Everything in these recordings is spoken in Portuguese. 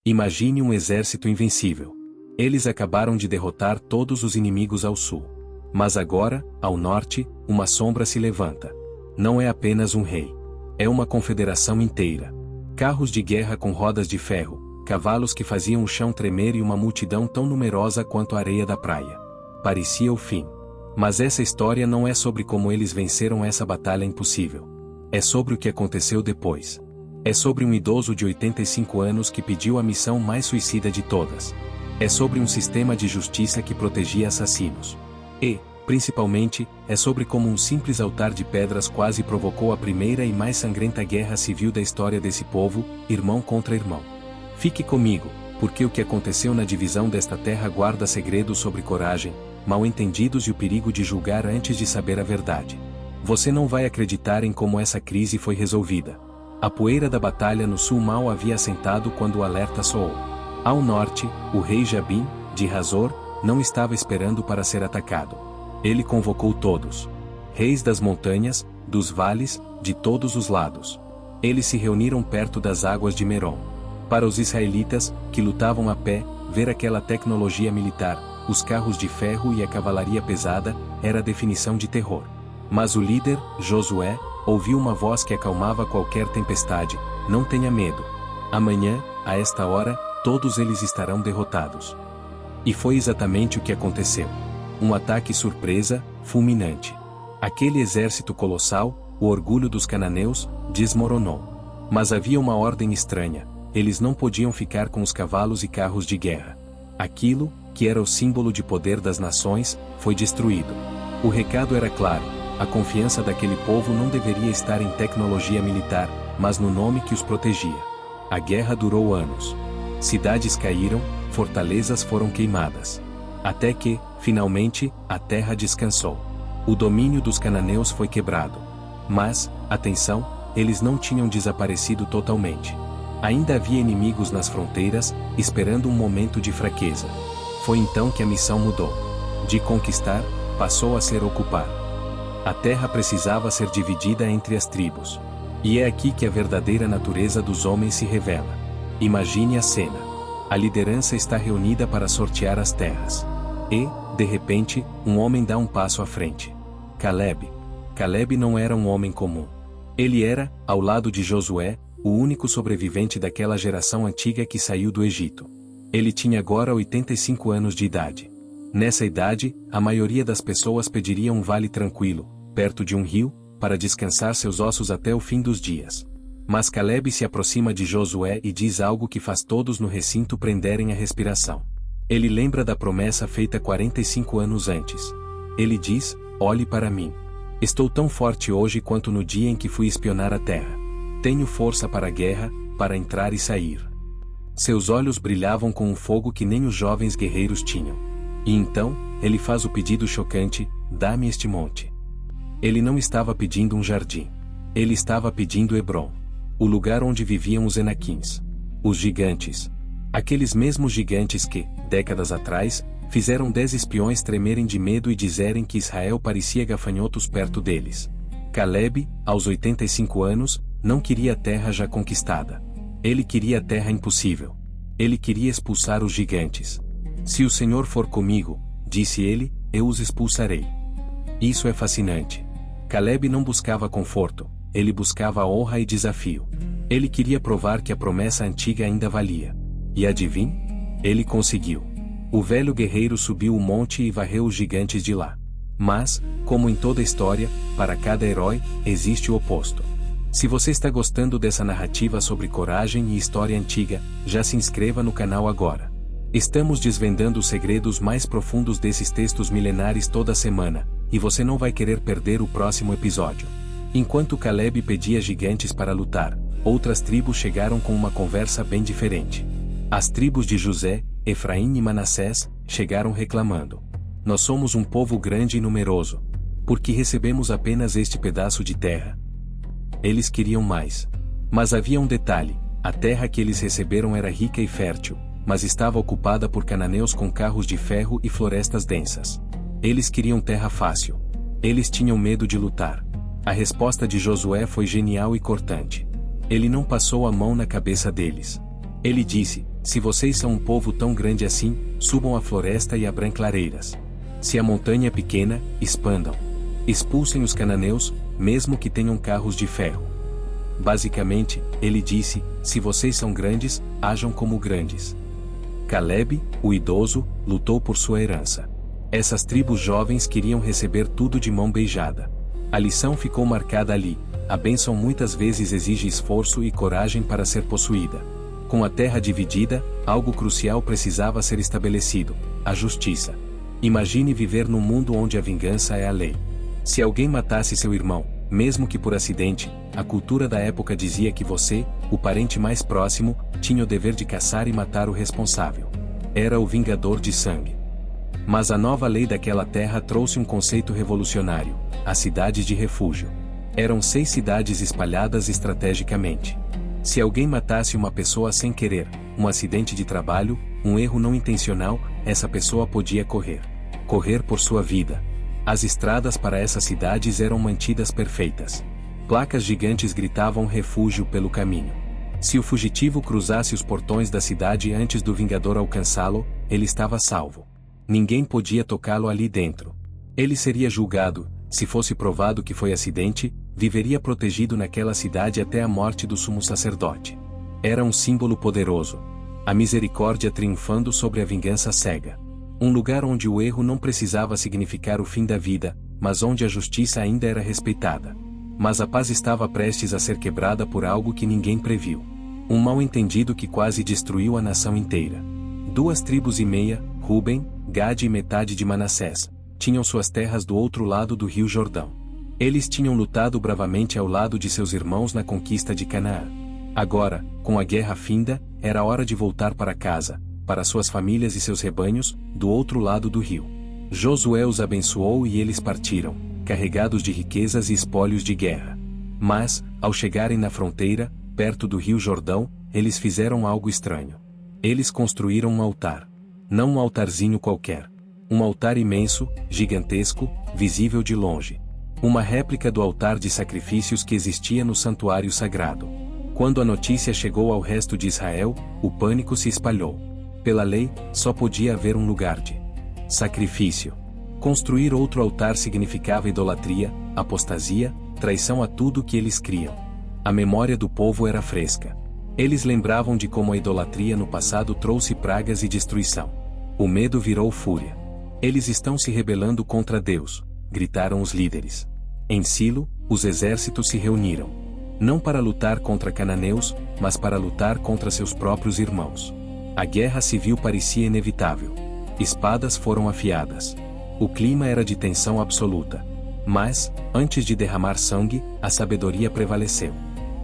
Imagine um exército invencível. Eles acabaram de derrotar todos os inimigos ao sul. Mas agora, ao norte, uma sombra se levanta. Não é apenas um rei. É uma confederação inteira. Carros de guerra com rodas de ferro, cavalos que faziam o chão tremer e uma multidão tão numerosa quanto a areia da praia. Parecia o fim. Mas essa história não é sobre como eles venceram essa batalha impossível. É sobre o que aconteceu depois. É sobre um idoso de 85 anos que pediu a missão mais suicida de todas. É sobre um sistema de justiça que protegia assassinos. E, principalmente, é sobre como um simples altar de pedras quase provocou a primeira e mais sangrenta guerra civil da história desse povo, irmão contra irmão. Fique comigo, porque o que aconteceu na divisão desta terra guarda segredos sobre coragem, mal-entendidos e o perigo de julgar antes de saber a verdade. Você não vai acreditar em como essa crise foi resolvida. A poeira da batalha no sul mal havia assentado quando o alerta soou. Ao norte, o rei Jabim, de Hazor, não estava esperando para ser atacado. Ele convocou todos. Reis das montanhas, dos vales, de todos os lados. Eles se reuniram perto das águas de Merom. Para os israelitas, que lutavam a pé, ver aquela tecnologia militar, os carros de ferro e a cavalaria pesada, era a definição de terror. Mas o líder, Josué, ouviu uma voz que acalmava qualquer tempestade: não tenha medo. Amanhã, a esta hora, todos eles estarão derrotados. E foi exatamente o que aconteceu. Um ataque surpresa, fulminante. Aquele exército colossal, o orgulho dos cananeus, desmoronou. Mas havia uma ordem estranha: eles não podiam ficar com os cavalos e carros de guerra. Aquilo, que era o símbolo de poder das nações, foi destruído. O recado era claro: a confiança daquele povo não deveria estar em tecnologia militar, mas no nome que os protegia. A guerra durou anos. Cidades caíram, fortalezas foram queimadas. Até que, finalmente, a terra descansou. O domínio dos cananeus foi quebrado. Mas, atenção, eles não tinham desaparecido totalmente. Ainda havia inimigos nas fronteiras, esperando um momento de fraqueza. Foi então que a missão mudou. De conquistar, passou a ser ocupar. A terra precisava ser dividida entre as tribos. E é aqui que a verdadeira natureza dos homens se revela. Imagine a cena. A liderança está reunida para sortear as terras. E, de repente, um homem dá um passo à frente. Caleb. Caleb não era um homem comum. Ele era, ao lado de Josué, o único sobrevivente daquela geração antiga que saiu do Egito. Ele tinha agora 85 anos de idade. Nessa idade, a maioria das pessoas pediria um vale tranquilo, perto de um rio, para descansar seus ossos até o fim dos dias. Mas Caleb se aproxima de Josué e diz algo que faz todos no recinto prenderem a respiração. Ele lembra da promessa feita 45 anos antes. Ele diz: olhe para mim. Estou tão forte hoje quanto no dia em que fui espionar a terra. Tenho força para a guerra, para entrar e sair. Seus olhos brilhavam com um fogo que nem os jovens guerreiros tinham. E então, ele faz o pedido chocante: dá-me este monte. Ele não estava pedindo um jardim. Ele estava pedindo Hebrom. O lugar onde viviam os Enaquins. Os gigantes. Aqueles mesmos gigantes que, décadas atrás, fizeram 10 espiões tremerem de medo e dizerem que Israel parecia gafanhotos perto deles. Caleb, aos 85 anos, não queria a terra já conquistada. Ele queria a terra impossível. Ele queria expulsar os gigantes. Se o Senhor for comigo, disse ele, eu os expulsarei. Isso é fascinante. Caleb não buscava conforto, ele buscava honra e desafio. Ele queria provar que a promessa antiga ainda valia. E adivinhe? Ele conseguiu. O velho guerreiro subiu o monte e varreu os gigantes de lá. Mas, como em toda história, para cada herói, existe o oposto. Se você está gostando dessa narrativa sobre coragem e história antiga, já se inscreva no canal agora. Estamos desvendando os segredos mais profundos desses textos milenares toda semana, e você não vai querer perder o próximo episódio. Enquanto Caleb pedia gigantes para lutar, outras tribos chegaram com uma conversa bem diferente. As tribos de José, Efraim e Manassés chegaram reclamando: nós somos um povo grande e numeroso. Por que recebemos apenas este pedaço de terra? Eles queriam mais. Mas havia um detalhe: a terra que eles receberam era rica e fértil, mas estava ocupada por cananeus com carros de ferro e florestas densas. Eles queriam terra fácil. Eles tinham medo de lutar. A resposta de Josué foi genial e cortante. Ele não passou a mão na cabeça deles. Ele disse: Se vocês são um povo tão grande assim, subam à floresta e abram clareiras. Se a montanha é pequena, expandam. Expulsem os cananeus, mesmo que tenham carros de ferro. Basicamente, ele disse: se vocês são grandes, ajam como grandes. Caleb, o idoso, lutou por sua herança. Essas tribos jovens queriam receber tudo de mão beijada. A lição ficou marcada ali: a bênção muitas vezes exige esforço e coragem para ser possuída. Com a terra dividida, algo crucial precisava ser estabelecido: a justiça. Imagine viver num mundo onde a vingança é a lei. Se alguém matasse seu irmão, mesmo que por acidente, a cultura da época dizia que você, o parente mais próximo, tinha o dever de caçar e matar o responsável. Era o vingador de sangue. Mas a nova lei daquela terra trouxe um conceito revolucionário: a cidade de refúgio. Eram 6 cidades espalhadas estrategicamente. Se alguém matasse uma pessoa sem querer, um acidente de trabalho, um erro não intencional, essa pessoa podia correr. Correr por sua vida. As estradas para essas cidades eram mantidas perfeitas. Placas gigantes gritavam refúgio pelo caminho. Se o fugitivo cruzasse os portões da cidade antes do vingador alcançá-lo, ele estava salvo. Ninguém podia tocá-lo ali dentro. Ele seria julgado. Se fosse provado que foi acidente, viveria protegido naquela cidade até a morte do sumo sacerdote. Era um símbolo poderoso. A misericórdia triunfando sobre a vingança cega. Um lugar onde o erro não precisava significar o fim da vida, mas onde a justiça ainda era respeitada. Mas a paz estava prestes a ser quebrada por algo que ninguém previu. Um mal-entendido que quase destruiu a nação inteira. 2 tribos e meia, Ruben, Gade e metade de Manassés, tinham suas terras do outro lado do rio Jordão. Eles tinham lutado bravamente ao lado de seus irmãos na conquista de Canaã. Agora, com a guerra finda, era hora de voltar para casa, para suas famílias e seus rebanhos, do outro lado do rio. Josué os abençoou e eles partiram, carregados de riquezas e espólios de guerra. Mas, ao chegarem na fronteira, perto do rio Jordão, eles fizeram algo estranho. Eles construíram um altar. Não um altarzinho qualquer. Um altar imenso, gigantesco, visível de longe. Uma réplica do altar de sacrifícios que existia no santuário sagrado. Quando a notícia chegou ao resto de Israel, o pânico se espalhou. Pela lei, só podia haver um lugar de sacrifício. Construir outro altar significava idolatria, apostasia, traição a tudo que eles criam. A memória do povo era fresca. Eles lembravam de como a idolatria no passado trouxe pragas e destruição. O medo virou fúria. Eles estão se rebelando contra Deus, gritaram os líderes. Em Silo, os exércitos se reuniram. Não para lutar contra cananeus, mas para lutar contra seus próprios irmãos. A guerra civil parecia inevitável. Espadas foram afiadas. O clima era de tensão absoluta. Mas, antes de derramar sangue, a sabedoria prevaleceu.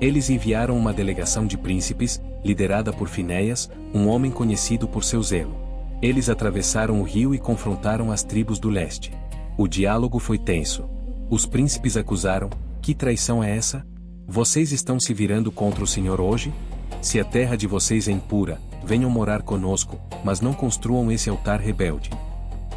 Eles enviaram uma delegação de príncipes, liderada por Finéias, um homem conhecido por seu zelo. Eles atravessaram o rio e confrontaram as tribos do leste. O diálogo foi tenso. Os príncipes acusaram: que traição é essa? Vocês estão se virando contra o Senhor hoje? Se a terra de vocês é impura, venham morar conosco, mas não construam esse altar rebelde.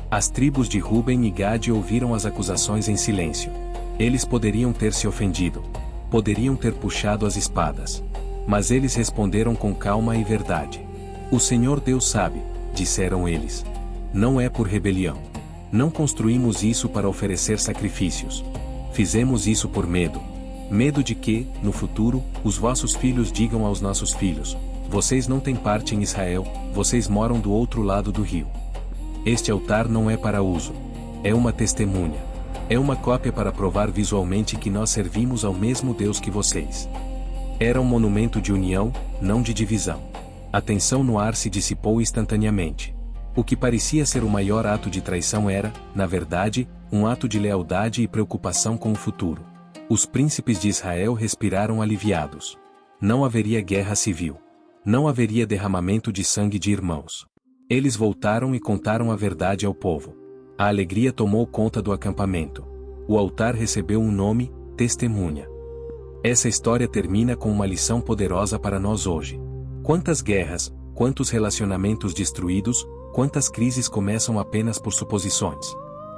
As tribos de Ruben e Gade ouviram as acusações em silêncio. Eles poderiam ter se ofendido. Poderiam ter puxado as espadas. Mas eles responderam com calma e verdade. O Senhor Deus sabe, disseram eles. Não é por rebelião. Não construímos isso para oferecer sacrifícios. Fizemos isso por medo. Medo de que, no futuro, os vossos filhos digam aos nossos filhos: vocês não têm parte em Israel, vocês moram do outro lado do rio. Este altar não é para uso. É uma testemunha. É uma cópia para provar visualmente que nós servimos ao mesmo Deus que vocês. Era um monumento de união, não de divisão. A tensão no ar se dissipou instantaneamente. O que parecia ser o maior ato de traição era, na verdade, um ato de lealdade e preocupação com o futuro. Os príncipes de Israel respiraram aliviados. Não haveria guerra civil. Não haveria derramamento de sangue de irmãos. Eles voltaram e contaram a verdade ao povo. A alegria tomou conta do acampamento. O altar recebeu um nome: testemunha. Essa história termina com uma lição poderosa para nós hoje. Quantas guerras, quantos relacionamentos destruídos, quantas crises começam apenas por suposições.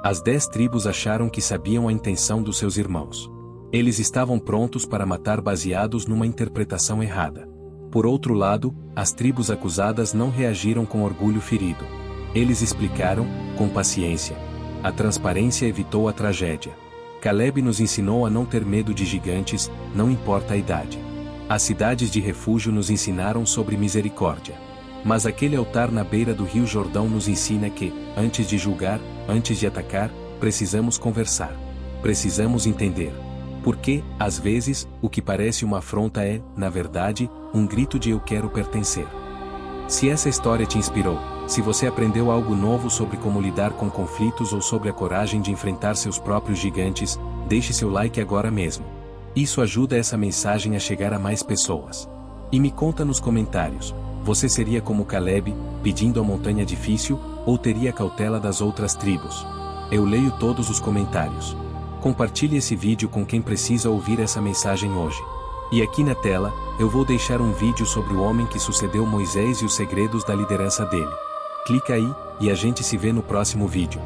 As 10 tribos acharam que sabiam a intenção dos seus irmãos. Eles estavam prontos para matar baseados numa interpretação errada. Por outro lado, as tribos acusadas não reagiram com orgulho ferido. Eles explicaram, com paciência. A transparência evitou a tragédia. Caleb nos ensinou a não ter medo de gigantes, não importa a idade. As cidades de refúgio nos ensinaram sobre misericórdia. Mas aquele altar na beira do rio Jordão nos ensina que, antes de julgar, antes de atacar, precisamos conversar. Precisamos entender. Porque, às vezes, o que parece uma afronta é, na verdade, um grito de eu quero pertencer. Se essa história te inspirou, se você aprendeu algo novo sobre como lidar com conflitos ou sobre a coragem de enfrentar seus próprios gigantes, deixe seu like agora mesmo. Isso ajuda essa mensagem a chegar a mais pessoas. E me conta nos comentários, você seria como Caleb, pedindo a montanha difícil, ou teria cautela das outras tribos? Eu leio todos os comentários. Compartilhe esse vídeo com quem precisa ouvir essa mensagem hoje. E aqui na tela, eu vou deixar um vídeo sobre o homem que sucedeu Moisés e os segredos da liderança dele. Clica aí, e a gente se vê no próximo vídeo.